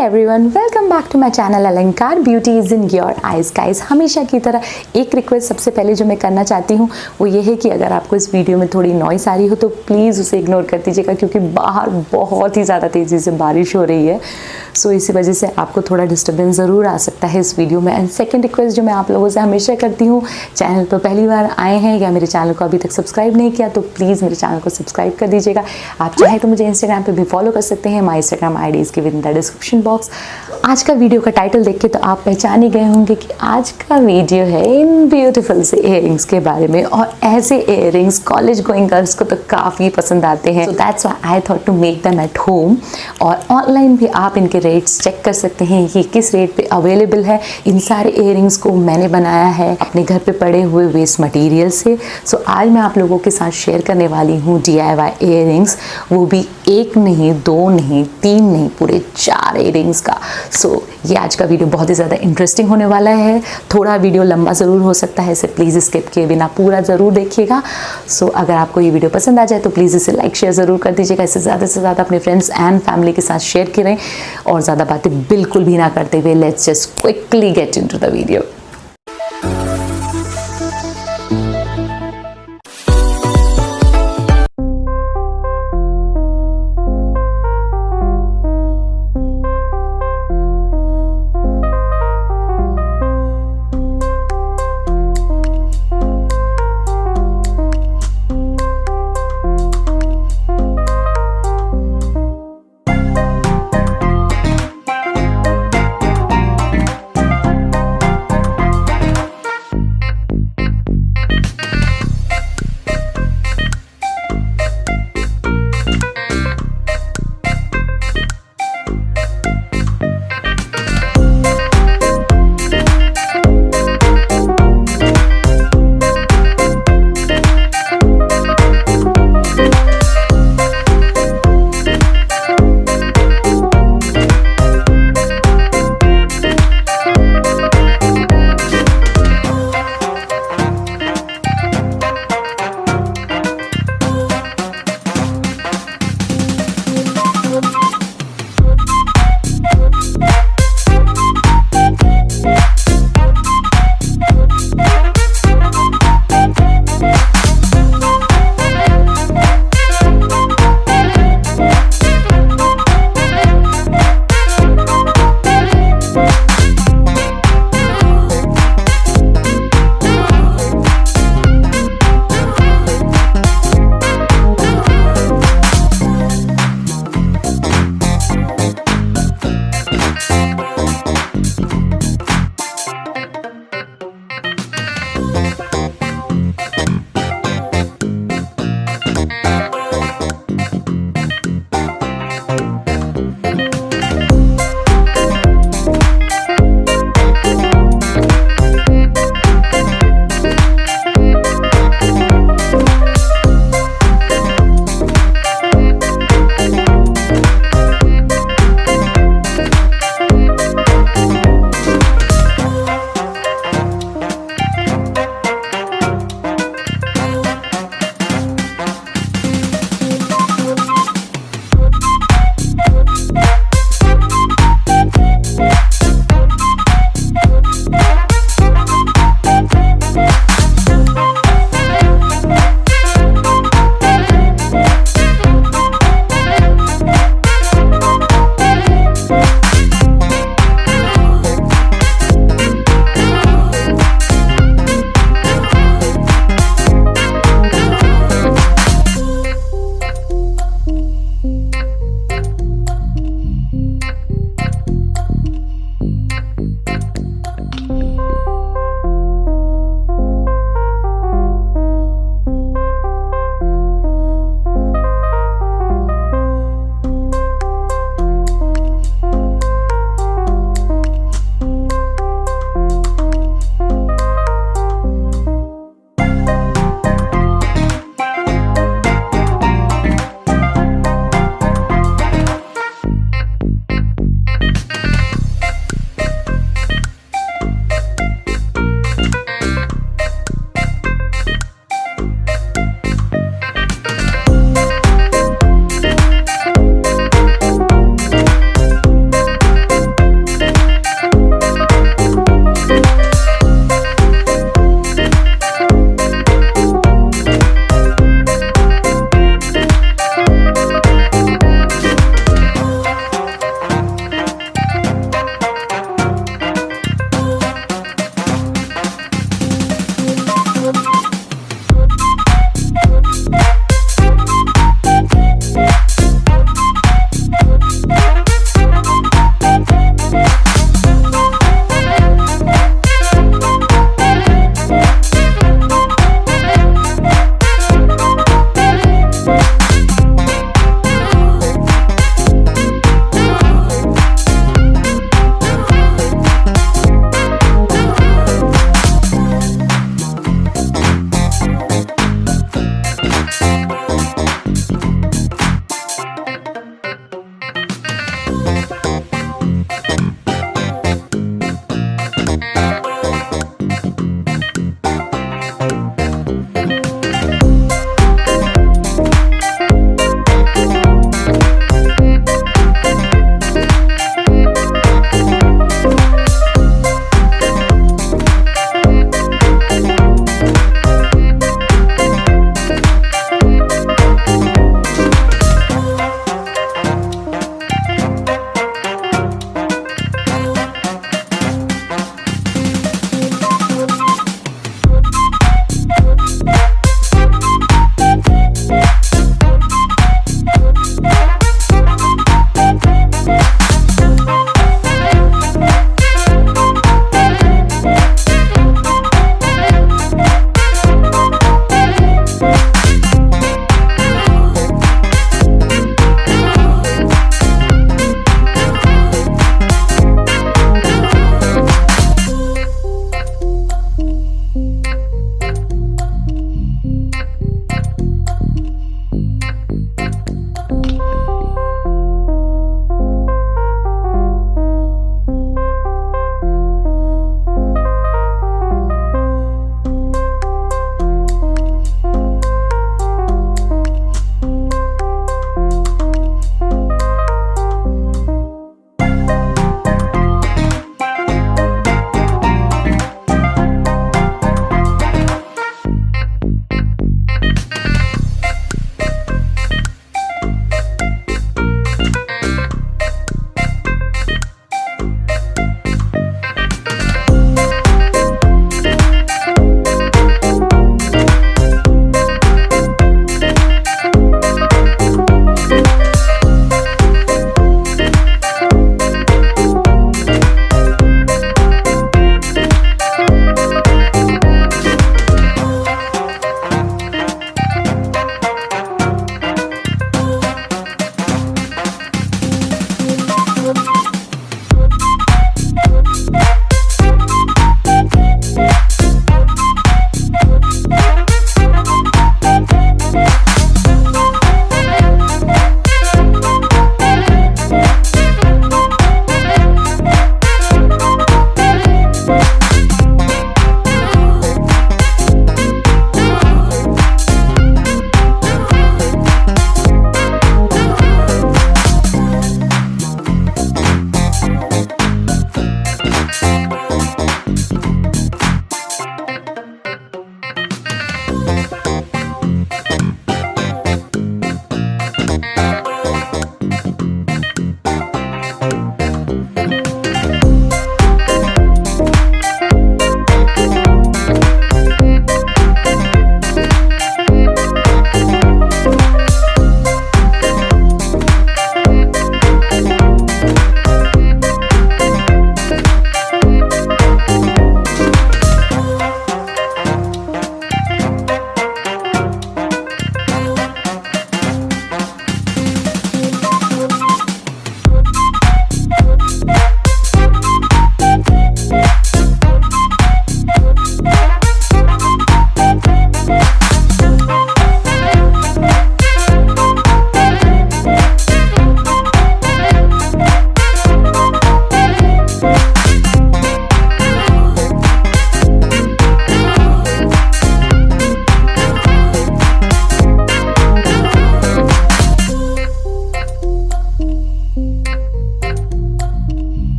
Everyone, welcome back to my channel Alankar beauty is in your eyes. Guys, हमेशा की तरह एक रिक्वेस्ट सबसे पहले जो मैं करना चाहती हूँ वो ये है कि अगर आपको इस वीडियो में थोड़ी नॉइस आ रही हो तो प्लीज़ उसे इग्नोर कर दीजिएगा, क्योंकि बाहर बहुत ही ज़्यादा तेज़ी से बारिश हो रही है। सो इसी वजह से आपको थोड़ा डिस्टर्बेंस ज़रूर आ सकता है इस वीडियो में। एंड सेकेंड रिक्वेस्ट जो मैं आप लोगों से हमेशा करती हूँ, चैनल पर पहली बार आए हैं या मेरे चैनल को अभी तक सब्सक्राइब नहीं किया तो प्लीज़ मेरे चैनल को सब्सक्राइब कर दीजिएगा। आप चाहें तो मुझे इंस्टाग्राम पर भी फॉलो कर सकते हैं। My Instagram I D is given in the description box. आज का वीडियो का टाइटल देख के तो आप पहचान ही गए होंगे कि आज का वीडियो है इन ब्यूटीफुल से इयररिंग्स के बारे में। और ऐसे इयररिंग्स कॉलेज गोइंग गर्ल्स को तो काफ़ी पसंद आते हैं। So that's why I thought to make them at home. और ऑनलाइन भी आप इनके रेट्स चेक कर सकते हैं कि किस रेट पे अवेलेबल है। इन सारे इयररिंग्स को मैंने बनाया है अपने घर पे पड़े हुए वेस्ट मटेरियल से। सो आज मैं आप लोगों के साथ शेयर करने वाली हूँ DIY इयररिंग्स, वो भी एक नहीं, दो नहीं, तीन नहीं, पूरे 4 इयररिंग्स का। सो ये आज का वीडियो बहुत ही ज़्यादा इंटरेस्टिंग होने वाला है। थोड़ा वीडियो लंबा ज़रूर हो सकता है, इसे प्लीज़ स्किप किए बिना पूरा ज़रूर देखिएगा। सो अगर आपको ये वीडियो पसंद आ जाए तो प्लीज़ इसे लाइक शेयर ज़रूर कर दीजिएगा। इसे ज़्यादा से ज़्यादा अपने फ्रेंड्स एंड फैमिली के साथ शेयर करें। और ज़्यादा बातें बिल्कुल भी ना करते हुए let's just quickly get into the video.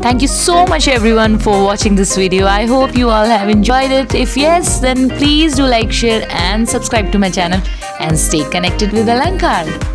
Thank you so much everyone for watching this video. I hope you all have enjoyed it. If yes, then please do like, share and subscribe to my channel and stay connected with Alankaar.